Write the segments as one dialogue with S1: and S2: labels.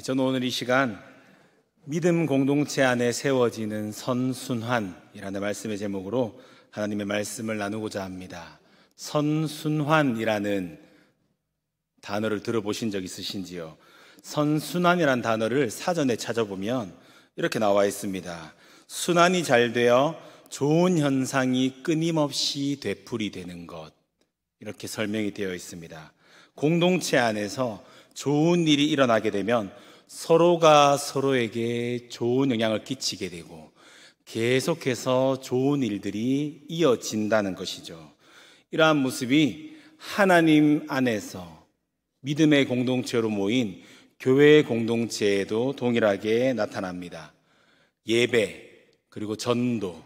S1: 저는 오늘 이 시간 믿음 공동체 안에 세워지는 선순환이라는 말씀의 제목으로 하나님의 말씀을 나누고자 합니다. 선순환이라는 단어를 들어보신 적 있으신지요? 선순환이라는 단어를 사전에 찾아보면 이렇게 나와 있습니다. 순환이 잘 되어 좋은 현상이 끊임없이 되풀이되는 것, 이렇게 설명이 되어 있습니다. 공동체 안에서 좋은 일이 일어나게 되면 서로가 서로에게 좋은 영향을 끼치게 되고 계속해서 좋은 일들이 이어진다는 것이죠. 이러한 모습이 하나님 안에서 믿음의 공동체로 모인 교회의 공동체에도 동일하게 나타납니다. 예배, 그리고 전도,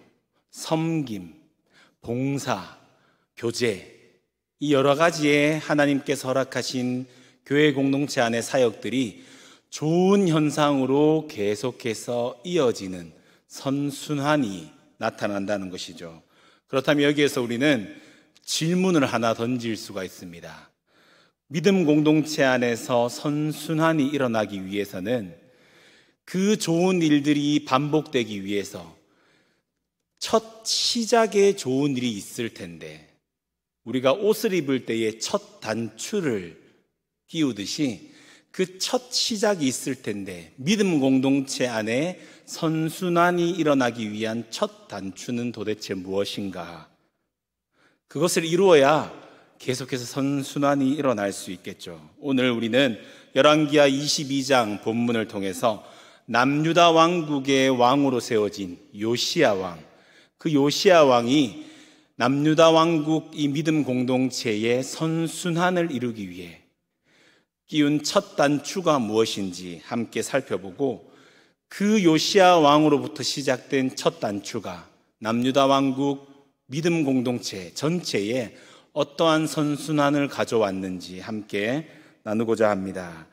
S1: 섬김, 봉사, 교제, 이 여러 가지의 하나님께서 허락하신 교회 공동체 안의 사역들이 좋은 현상으로 계속해서 이어지는 선순환이 나타난다는 것이죠. 그렇다면 여기에서 우리는 질문을 하나 던질 수가 있습니다. 믿음 공동체 안에서 선순환이 일어나기 위해서는 그 좋은 일들이 반복되기 위해서 첫 시작에 좋은 일이 있을 텐데, 우리가 옷을 입을 때의 첫 단추를 끼우듯이 그 첫 시작이 있을 텐데, 믿음 공동체 안에 선순환이 일어나기 위한 첫 단추는 도대체 무엇인가? 그것을 이루어야 계속해서 선순환이 일어날 수 있겠죠. 오늘 우리는 열왕기하 22장 본문을 통해서 남유다 왕국의 왕으로 세워진 요시야 왕, 그 요시야 왕이 남유다 왕국 이 믿음 공동체의 선순환을 이루기 위해 끼운 첫 단추가 무엇인지 함께 살펴보고, 그 요시야 왕으로부터 시작된 첫 단추가 남유다 왕국 믿음 공동체 전체에 어떠한 선순환을 가져왔는지 함께 나누고자 합니다.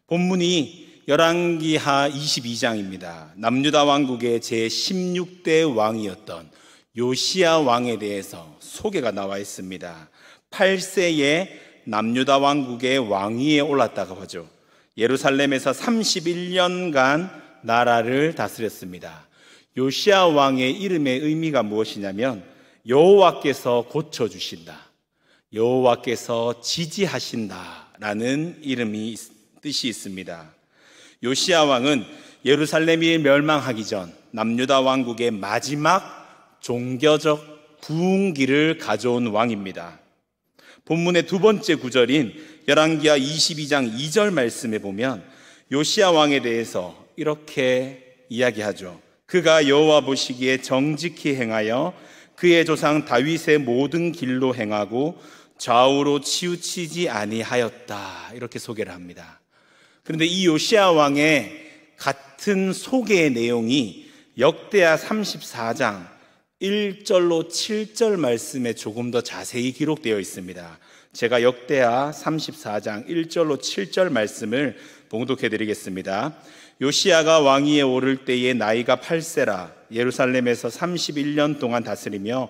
S1: 본문이 열왕기하 22장입니다. 남유다 왕국의 제16대 왕이었던 요시야 왕에 대해서 소개가 나와 있습니다. 8세에 남유다 왕국의 왕위에 올랐다고 하죠. 예루살렘에서 31년간 나라를 다스렸습니다. 요시야 왕의 이름의 의미가 무엇이냐면 여호와께서 고쳐주신다, 여호와께서 지지하신다라는 뜻이 있습니다. 요시야 왕은 예루살렘이 멸망하기 전 남유다 왕국의 마지막 종교적 부흥기를 가져온 왕입니다. 본문의 두 번째 구절인 열왕기하 22장 2절 말씀에 보면 요시야 왕에 대해서 이렇게 이야기하죠. 그가 여호와 보시기에 정직히 행하여 그의 조상 다윗의 모든 길로 행하고 좌우로 치우치지 아니하였다, 이렇게 소개를 합니다. 그런데 이 요시야 왕의 같은 소개의 내용이 역대하 34장 1절로 7절 말씀에 조금 더 자세히 기록되어 있습니다. 제가 역대하 34장 1절로 7절 말씀을 봉독해 드리겠습니다. 요시야가 왕위에 오를 때에 나이가 8세라 예루살렘에서 31년 동안 다스리며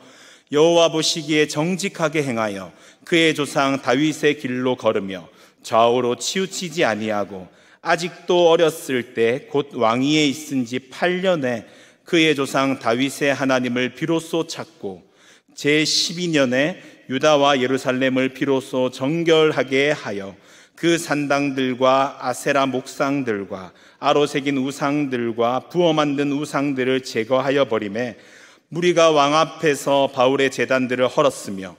S1: 여호와 보시기에 정직하게 행하여 그의 조상 다윗의 길로 걸으며 좌우로 치우치지 아니하고 아직도 어렸을 때 곧 왕위에 있은 지 8년에 그의 조상 다윗의 하나님을 비로소 찾고 제12년에 유다와 예루살렘을 비로소 정결하게 하여 그 산당들과 아세라 목상들과 아로 새긴 우상들과 부어 만든 우상들을 제거하여 버리매 무리가 왕 앞에서 바울의 제단들을 헐었으며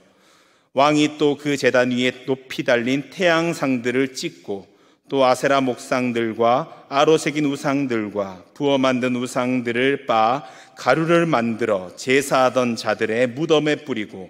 S1: 왕이 또 그 제단 위에 높이 달린 태양상들을 찍고 또 아세라 목상들과 아로 새긴 우상들과 부어 만든 우상들을 빻아 가루를 만들어 제사하던 자들의 무덤에 뿌리고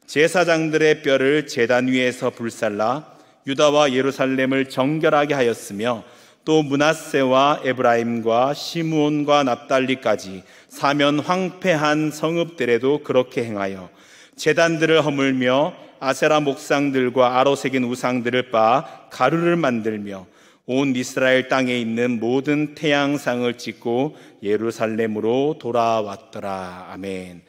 S1: 제사장들의 뼈를 제단 위에서 불살라 유다와 예루살렘을 정결하게 하였으며 또 므낫세와 에브라임과 시므온과 납달리까지 사면 황폐한 성읍들에도 그렇게 행하여 제단들을 허물며 아세라 목상들과 아로 새긴 우상들을 빻아 가루를 만들며 온 이스라엘 땅에 있는 모든 태양상을 찍고 예루살렘으로 돌아왔더라. 아멘.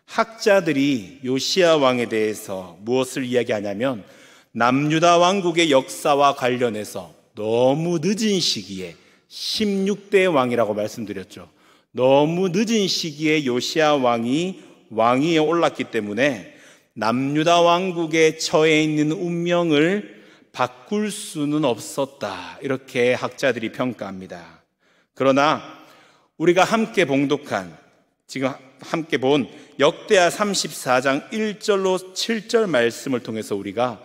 S1: 학자들이 요시야 왕에 대해서 무엇을 이야기하냐면 남유다 왕국의 역사와 관련해서 너무 늦은 시기에 16대 왕이라고 말씀드렸죠. 너무 늦은 시기에 요시야 왕이 왕위에 올랐기 때문에 남유다 왕국에 처해 있는 운명을 바꿀 수는 없었다. 이렇게 학자들이 평가합니다. 그러나 우리가 함께 봉독한, 지금 함께 본 역대하 34장 1절로 7절 말씀을 통해서 우리가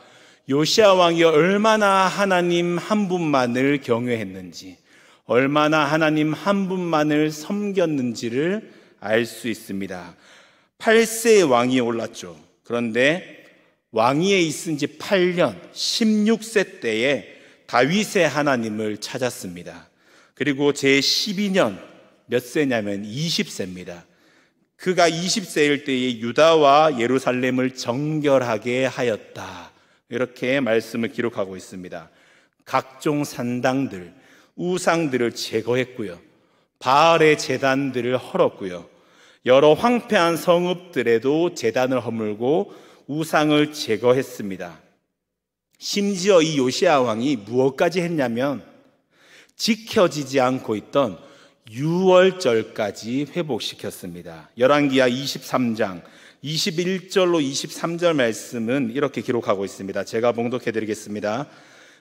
S1: 요시야 왕이 얼마나 하나님 한 분만을 경외했는지, 얼마나 하나님 한 분만을 섬겼는지를 알 수 있습니다. 8세의 왕이 올랐죠. 그런데 왕위에 있은 지 8년, 16세 때에 다윗의 하나님을 찾았습니다. 그리고 제 12년, 몇 세냐면 20세입니다. 그가 20세일 때에 유다와 예루살렘을 정결하게 하였다. 이렇게 말씀을 기록하고 있습니다. 각종 산당들, 우상들을 제거했고요. 바알의 제단들을 헐었고요. 여러 황폐한 성읍들에도 제단을 허물고 우상을 제거했습니다. 심지어 이 요시야 왕이 무엇까지 했냐면 지켜지지 않고 있던 유월절까지 회복시켰습니다. 열왕기하 23장 21절로 23절 말씀은 이렇게 기록하고 있습니다. 제가 봉독해 드리겠습니다.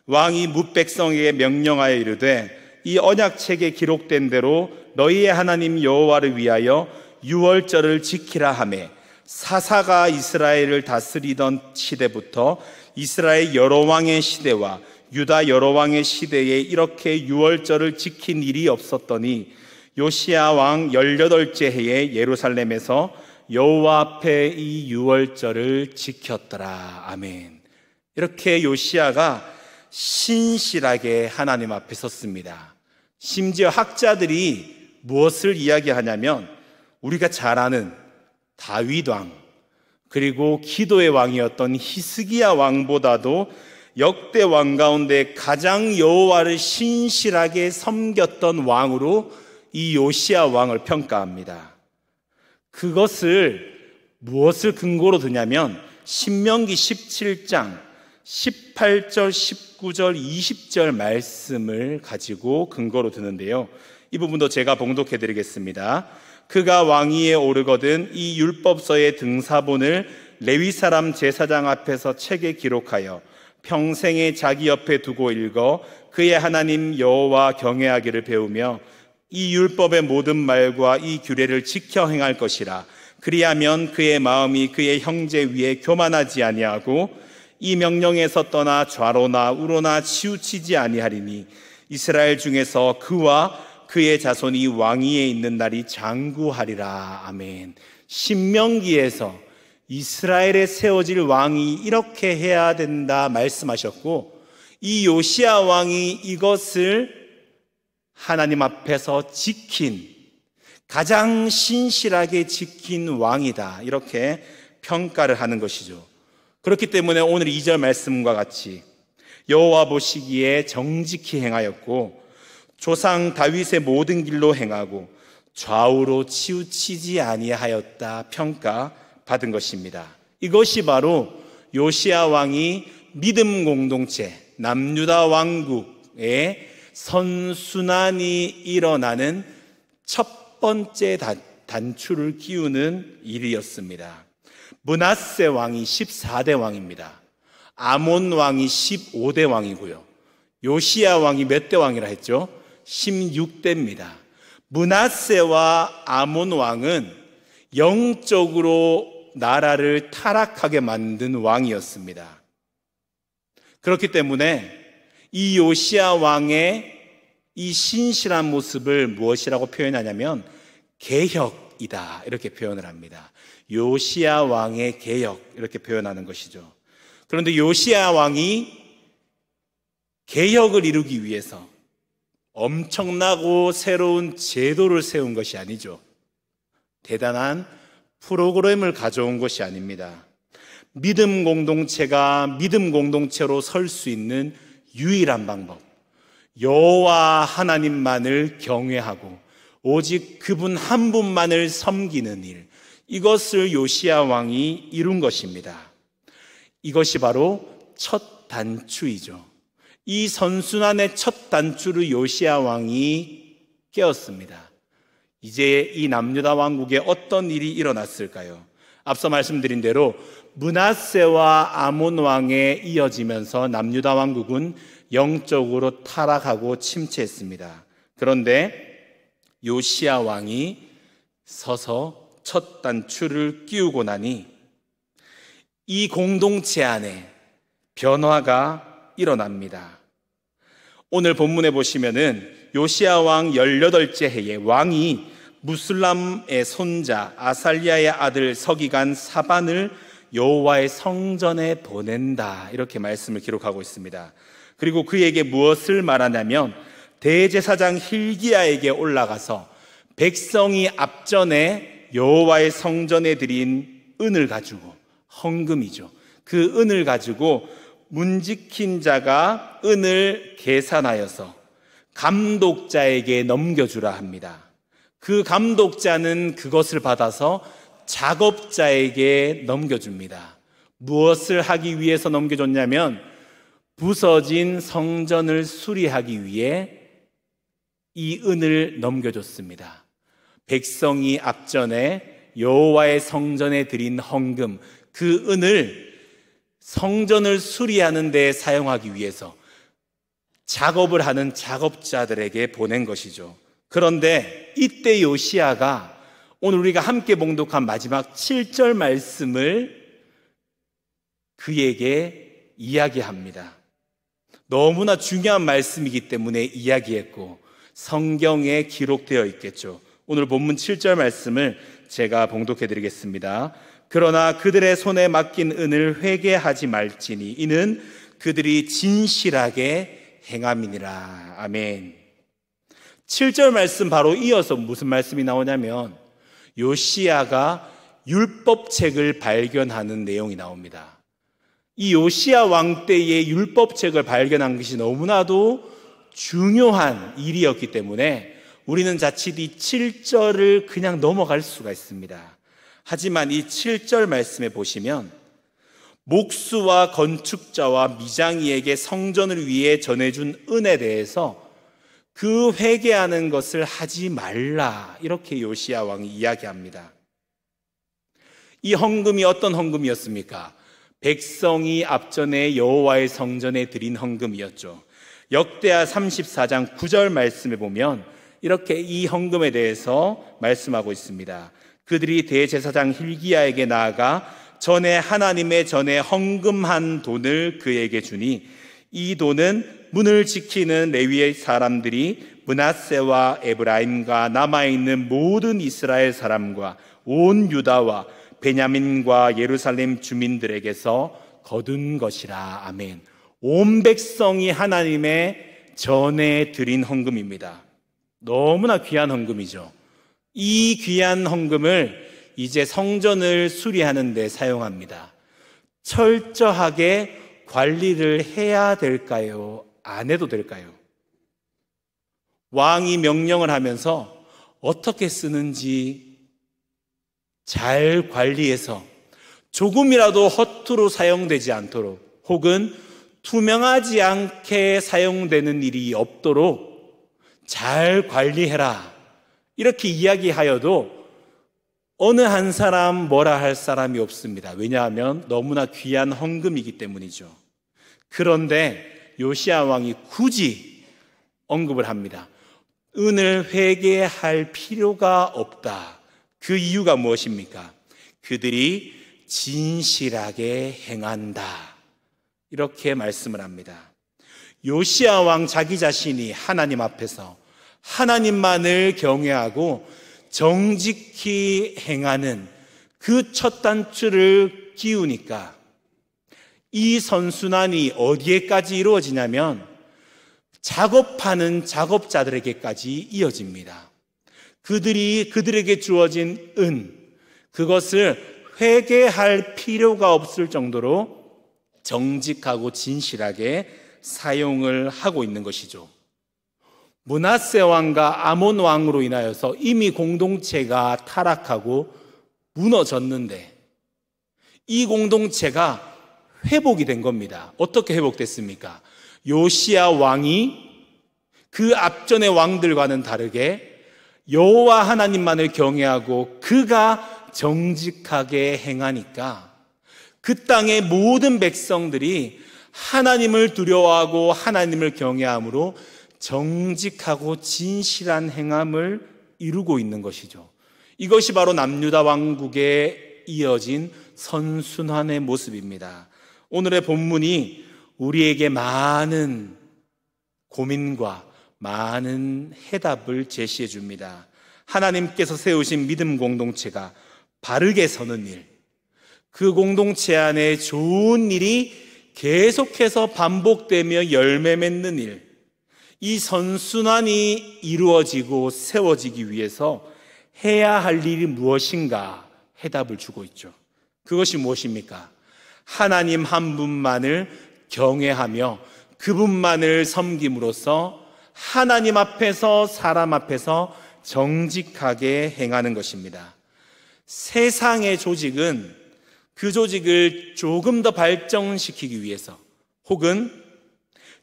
S1: 왕이 뭇백성에게 명령하여 이르되 이 언약책에 기록된 대로 너희의 하나님 여호와를 위하여 유월절을 지키라 하매 사사가 이스라엘을 다스리던 시대부터 이스라엘 여러 왕의 시대와 유다 여러 왕의 시대에 이렇게 유월절을 지킨 일이 없었더니 요시야 왕 18째 해에 예루살렘에서 여호와 앞에 이 유월절을 지켰더라. 아멘. 이렇게 요시야가 신실하게 하나님 앞에 섰습니다. 심지어 학자들이 무엇을 이야기하냐면 우리가 잘 아는 다윗 왕, 그리고 기도의 왕이었던 히스기야 왕보다도 역대 왕 가운데 가장 여호와를 신실하게 섬겼던 왕으로 이 요시야 왕을 평가합니다. 그것을 무엇을 근거로 드냐면 신명기 17장 18절, 19절, 20절 말씀을 가지고 근거로 드는데요. 이 부분도 제가 봉독해 드리겠습니다. 그가 왕위에 오르거든 이 율법서의 등사본을 레위 사람 제사장 앞에서 책에 기록하여 평생에 자기 옆에 두고 읽어 그의 하나님 여호와 경외하기를 배우며 이 율법의 모든 말과 이 규례를 지켜 행할 것이라. 그리하면 그의 마음이 그의 형제 위에 교만하지 아니하고 이 명령에서 떠나 좌로나 우로나 치우치지 아니하리니 이스라엘 중에서 그와 그의 자손이 왕위에 있는 날이 장구하리라. 아멘. 신명기에서 이스라엘에 세워질 왕이 이렇게 해야 된다 말씀하셨고, 이 요시야 왕이 이것을 하나님 앞에서 지킨, 가장 신실하게 지킨 왕이다, 이렇게 평가를 하는 것이죠. 그렇기 때문에 오늘 2절 말씀과 같이 여호와 보시기에 정직히 행하였고 조상 다윗의 모든 길로 행하고 좌우로 치우치지 아니하였다 평가받은 것입니다. 이것이 바로 요시야 왕이 믿음 공동체 남유다 왕국의 선순환이 일어나는 첫 번째 단추를 끼우는 일이었습니다. 므낫세 왕이 14대 왕입니다. 아몬 왕이 15대 왕이고요. 요시야 왕이 몇 대 왕이라 했죠? 16대입니다. 므낫세와 아몬 왕은 영적으로 나라를 타락하게 만든 왕이었습니다. 그렇기 때문에 이 요시야 왕의 이 신실한 모습을 무엇이라고 표현하냐면 개혁이다, 이렇게 표현을 합니다. 요시야 왕의 개혁, 이렇게 표현하는 것이죠. 그런데 요시야 왕이 개혁을 이루기 위해서 엄청나고 새로운 제도를 세운 것이 아니죠. 대단한 프로그램을 가져온 것이 아닙니다. 믿음 공동체가 믿음 공동체로 설 수 있는 유일한 방법, 여호와 하나님만을 경외하고 오직 그분 한 분만을 섬기는 일, 이것을 요시야 왕이 이룬 것입니다. 이것이 바로 첫 단추이죠. 이 선순환의 첫 단추를 요시야 왕이 깨었습니다. 이제 이 남유다 왕국에 어떤 일이 일어났을까요? 앞서 말씀드린 대로 므낫세와 아몬 왕에 이어지면서 남유다 왕국은 영적으로 타락하고 침체했습니다. 그런데 요시야 왕이 서서 첫 단추를 끼우고 나니 이 공동체 안에 변화가 일어납니다. 오늘 본문에 보시면은 요시야 왕 18째 해에 왕이 무슬람의 손자 아살리아의 아들 서기관 사반을 여호와의 성전에 보낸다, 이렇게 말씀을 기록하고 있습니다. 그리고 그에게 무엇을 말하냐면 대제사장 hil기야에게 올라가서 백성이 앞전에 여호와의 성전에 드린 은을 가지고, 헌금이죠, 그 은을 가지고 문지킨 자가 은을 계산하여서 감독자에게 넘겨주라 합니다. 그 감독자는 그것을 받아서 작업자에게 넘겨줍니다. 무엇을 하기 위해서 넘겨줬냐면 부서진 성전을 수리하기 위해 이 은을 넘겨줬습니다. 백성이 앞전에 여호와의 성전에 드린 헌금, 그 은을 성전을 수리하는 데 사용하기 위해서 작업을 하는 작업자들에게 보낸 것이죠. 그런데 이때 요시야가 오늘 우리가 함께 봉독한 마지막 7절 말씀을 그에게 이야기합니다. 너무나 중요한 말씀이기 때문에 이야기했고 성경에 기록되어 있겠죠. 오늘 본문 7절 말씀을 제가 봉독해 드리겠습니다. 그러나 그들의 손에 맡긴 은을 회개하지 말지니 이는 그들이 진실하게 행함이니라. 아멘. 7절 말씀 바로 이어서 무슨 말씀이 나오냐면 요시야가 율법책을 발견하는 내용이 나옵니다. 이 요시야 왕 때의 율법책을 발견한 것이 너무나도 중요한 일이었기 때문에 우리는 자칫 이 7절을 그냥 넘어갈 수가 있습니다. 하지만 이 7절 말씀에 보시면 목수와 건축자와 미장이에게 성전을 위해 전해준 은에 대해서 그 회개하는 것을 하지 말라, 이렇게 요시야 왕이 이야기합니다. 이 헌금이 어떤 헌금이었습니까? 백성이 앞전에 여호와의 성전에 드린 헌금이었죠. 역대하 34장 9절 말씀에 보면 이렇게 이 헌금에 대해서 말씀하고 있습니다. 그들이 대제사장 hil기야에게 나아가 전에 하나님의 전에 헌금한 돈을 그에게 주니 이 돈은 문을 지키는 레위의 사람들이 므낫세와 에브라임과 남아있는 모든 이스라엘 사람과 온 유다와 베냐민과 예루살렘 주민들에게서 거둔 것이라. 아멘. 온 백성이 하나님의 전에 드린 헌금입니다. 너무나 귀한 헌금이죠. 이 귀한 헌금을 이제 성전을 수리하는 데 사용합니다. 철저하게 관리를 해야 될까요? 안 해도 될까요? 왕이 명령을 하면서 어떻게 쓰는지 잘 관리해서 조금이라도 허투루 사용되지 않도록 혹은 투명하지 않게 사용되는 일이 없도록 잘 관리해라, 이렇게 이야기하여도 어느 한 사람 뭐라 할 사람이 없습니다. 왜냐하면 너무나 귀한 헌금이기 때문이죠. 그런데 요시야 왕이 굳이 언급을 합니다. 은을 회개할 필요가 없다. 그 이유가 무엇입니까? 그들이 진실하게 행한다, 이렇게 말씀을 합니다. 요시야 왕 자기 자신이 하나님 앞에서 하나님만을 경외하고 정직히 행하는 그 첫 단추를 끼우니까 이 선순환이 어디에까지 이루어지냐면 작업하는 작업자들에게까지 이어집니다. 그들에게 주어진 은, 그것을 회개할 필요가 없을 정도로 정직하고 진실하게 사용을 하고 있는 것이죠. 므낫세 왕과 아몬 왕으로 인하여서 이미 공동체가 타락하고 무너졌는데 이 공동체가 회복이 된 겁니다. 어떻게 회복됐습니까? 요시야 왕이 그 앞전의 왕들과는 다르게 여호와 하나님만을 경외하고 그가 정직하게 행하니까 그 땅의 모든 백성들이 하나님을 두려워하고 하나님을 경외함으로 정직하고 진실한 행함을 이루고 있는 것이죠. 이것이 바로 남유다 왕국에 이어진 선순환의 모습입니다. 오늘의 본문이 우리에게 많은 고민과 많은 해답을 제시해 줍니다. 하나님께서 세우신 믿음 공동체가 바르게 서는 일, 그 공동체 안에 좋은 일이 계속해서 반복되며 열매 맺는 일, 이 선순환이 이루어지고 세워지기 위해서 해야 할 일이 무엇인가 해답을 주고 있죠. 그것이 무엇입니까? 하나님 한 분만을 경외하며 그분만을 섬김으로써 하나님 앞에서 사람 앞에서 정직하게 행하는 것입니다. 세상의 조직은 그 조직을 조금 더 발전시키기 위해서 혹은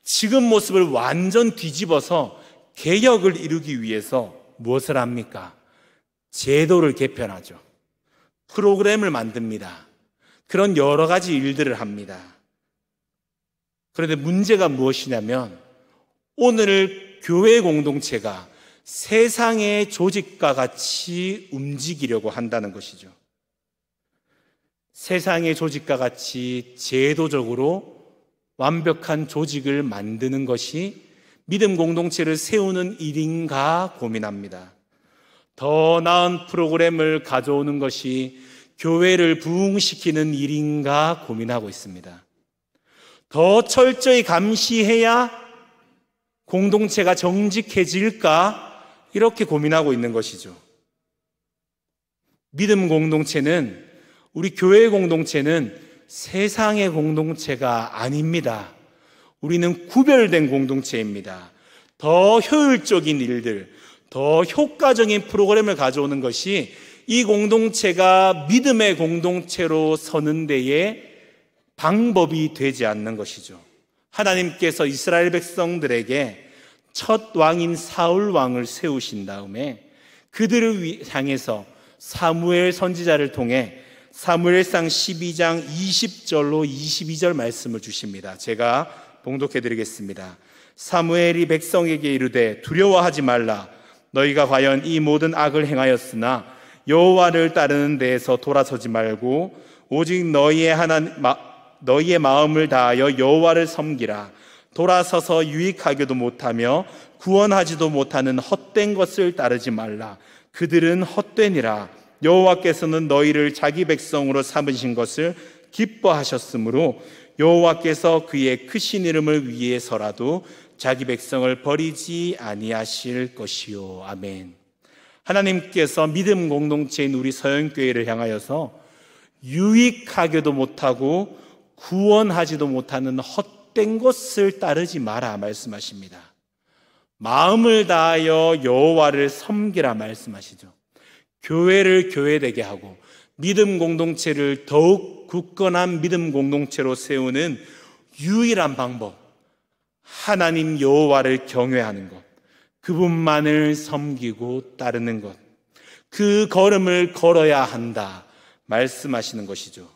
S1: 지금 모습을 완전 뒤집어서 개혁을 이루기 위해서 무엇을 합니까? 제도를 개편하죠. 프로그램을 만듭니다. 그런 여러 가지 일들을 합니다. 그런데 문제가 무엇이냐면 오늘 교회 공동체가 세상의 조직과 같이 움직이려고 한다는 것이죠. 세상의 조직과 같이 제도적으로 완벽한 조직을 만드는 것이 믿음 공동체를 세우는 일인가 고민합니다. 더 나은 프로그램을 가져오는 것이 교회를 부흥시키는 일인가 고민하고 있습니다. 더 철저히 감시해야 공동체가 정직해질까 이렇게 고민하고 있는 것이죠. 믿음 공동체는, 우리 교회 공동체는 세상의 공동체가 아닙니다. 우리는 구별된 공동체입니다. 더 효율적인 일들, 더 효과적인 프로그램을 가져오는 것이 이 공동체가 믿음의 공동체로 서는 데에 방법이 되지 않는 것이죠. 하나님께서 이스라엘 백성들에게 첫 왕인 사울 왕을 세우신 다음에 그들을 향해서 사무엘 선지자를 통해 사무엘상 12장 20절로 22절 말씀을 주십니다. 제가 봉독해 드리겠습니다. 사무엘이 백성에게 이르되 두려워하지 말라. 너희가 과연 이 모든 악을 행하였으나 여호와를 따르는 데에서 돌아서지 말고 오직 너희의 마음을 다하여 여호와를 섬기라. 돌아서서 유익하게도 못하며 구원하지도 못하는 헛된 것을 따르지 말라. 그들은 헛되니라. 여호와께서는 너희를 자기 백성으로 삼으신 것을 기뻐하셨으므로 여호와께서 그의 크신 이름을 위해서라도 자기 백성을 버리지 아니하실 것이요. 아멘. 하나님께서 믿음 공동체인 우리 서영교회를 향하여서 유익하게도 못하고 구원하지도 못하는 헛된 것을 따르지 마라 말씀하십니다. 마음을 다하여 여호와를 섬기라 말씀하시죠. 교회를 교회되게 하고 믿음 공동체를 더욱 굳건한 믿음 공동체로 세우는 유일한 방법, 하나님 여호와를 경외하는 것, 그분만을 섬기고 따르는 것, 그 걸음을 걸어야 한다 말씀하시는 것이죠.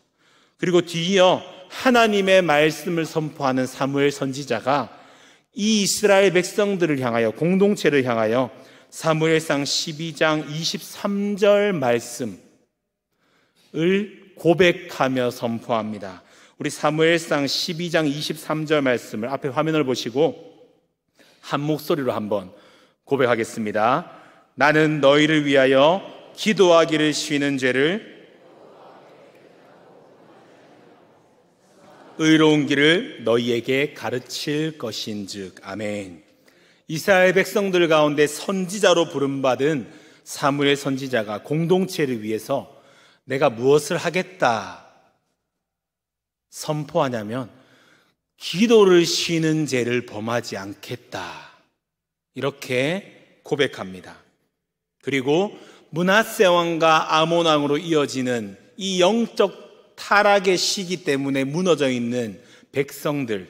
S1: 그리고 뒤이어 하나님의 말씀을 선포하는 사무엘 선지자가 이 이스라엘 백성들을 향하여, 공동체를 향하여 사무엘상 12장 23절 말씀을 고백하며 선포합니다. 우리 사무엘상 12장 23절 말씀을 앞에 화면을 보시고 한 목소리로 한번 고백하겠습니다. 나는 너희를 위하여 기도하기를 쉬는 죄를, 의로운 길을 너희에게 가르칠 것인즉. 아멘. 이스라엘 백성들 가운데 선지자로 부름받은 사무엘 선지자가 공동체를 위해서 내가 무엇을 하겠다 선포하냐면 기도를 쉬는 죄를 범하지 않겠다 이렇게 고백합니다. 그리고 므낫세 왕과 아몬 왕으로 이어지는 이 영적 타락의 시기 때문에 무너져 있는 백성들,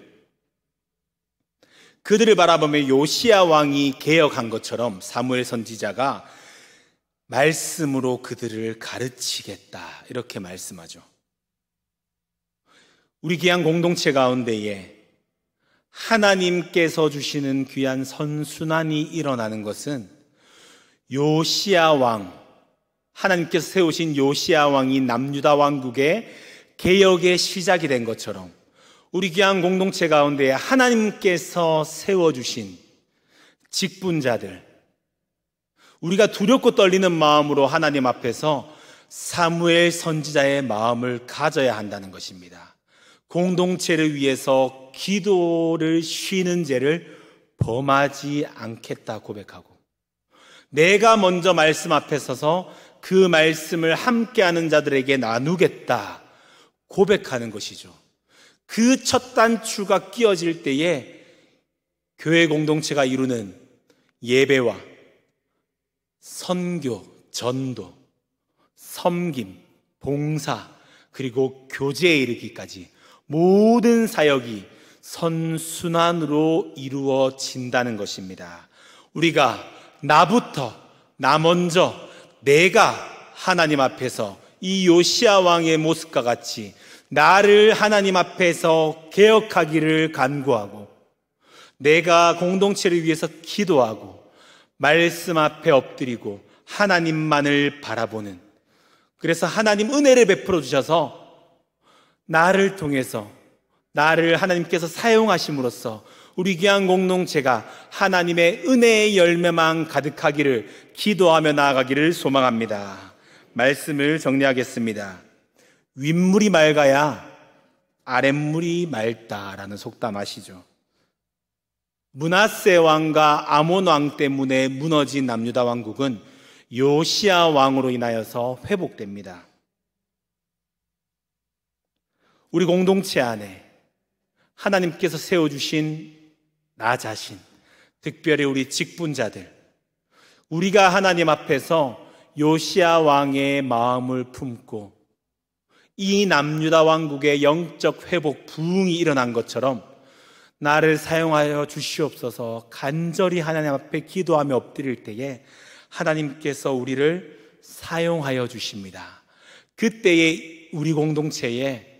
S1: 그들을 바라보며 요시야 왕이 개혁한 것처럼 사무엘 선지자가 말씀으로 그들을 가르치겠다, 이렇게 말씀하죠. 우리 귀한 공동체 가운데에 하나님께서 주시는 귀한 선순환이 일어나는 것은 요시야 왕, 하나님께서 세우신 요시야 왕이 남유다 왕국의 개혁의 시작이 된 것처럼 우리 귀한 공동체 가운데 하나님께서 세워주신 직분자들, 우리가 두렵고 떨리는 마음으로 하나님 앞에서 사무엘 선지자의 마음을 가져야 한다는 것입니다. 공동체를 위해서 기도를 쉬는 죄를 범하지 않겠다 고백하고, 내가 먼저 말씀 앞에 서서 그 말씀을 함께하는 자들에게 나누겠다 고백하는 것이죠. 그 첫 단추가 끼어질 때에 교회 공동체가 이루는 예배와 선교, 전도, 섬김, 봉사, 그리고 교제에 이르기까지 모든 사역이 선순환으로 이루어진다는 것입니다. 우리가 나부터, 나 먼저, 내가 하나님 앞에서 이 요시야 왕의 모습과 같이 나를 하나님 앞에서 개혁하기를 간구하고, 내가 공동체를 위해서 기도하고 말씀 앞에 엎드리고 하나님만을 바라보는, 그래서 하나님 은혜를 베풀어 주셔서 나를 통해서 나를 하나님께서 사용하심으로써 우리 귀한 공동체가 하나님의 은혜의 열매만 가득하기를 기도하며 나아가기를 소망합니다. 말씀을 정리하겠습니다. 윗물이 맑아야 아랫물이 맑다라는 속담 아시죠? 므낫세 왕과 아몬 왕 때문에 무너진 남유다 왕국은 요시야 왕으로 인하여서 회복됩니다. 우리 공동체 안에 하나님께서 세워주신 나 자신, 특별히 우리 직분자들, 우리가 하나님 앞에서 요시야 왕의 마음을 품고 이 남유다 왕국의 영적 회복 부흥이 일어난 것처럼 나를 사용하여 주시옵소서 간절히 하나님 앞에 기도하며 엎드릴 때에 하나님께서 우리를 사용하여 주십니다. 그때에 우리 공동체에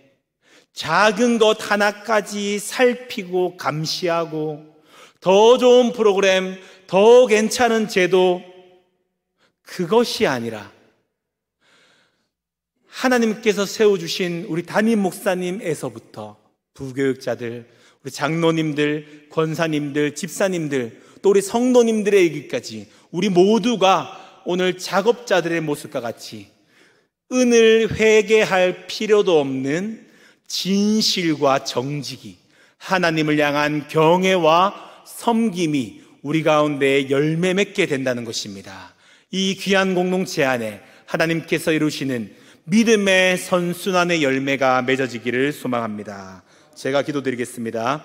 S1: 작은 것 하나까지 살피고 감시하고 더 좋은 프로그램, 더 괜찮은 제도, 그것이 아니라 하나님께서 세워주신 우리 담임 목사님에서부터 부교육자들, 우리 장로님들, 권사님들, 집사님들, 또 우리 성도님들에 이르기까지 우리 모두가 오늘 작업자들의 모습과 같이 은을 회개할 필요도 없는 진실과 정직이, 하나님을 향한 경외와 섬김이 우리 가운데 열매 맺게 된다는 것입니다. 이 귀한 공동체 안에 하나님께서 이루시는 믿음의 선순환의 열매가 맺어지기를 소망합니다. 제가 기도드리겠습니다.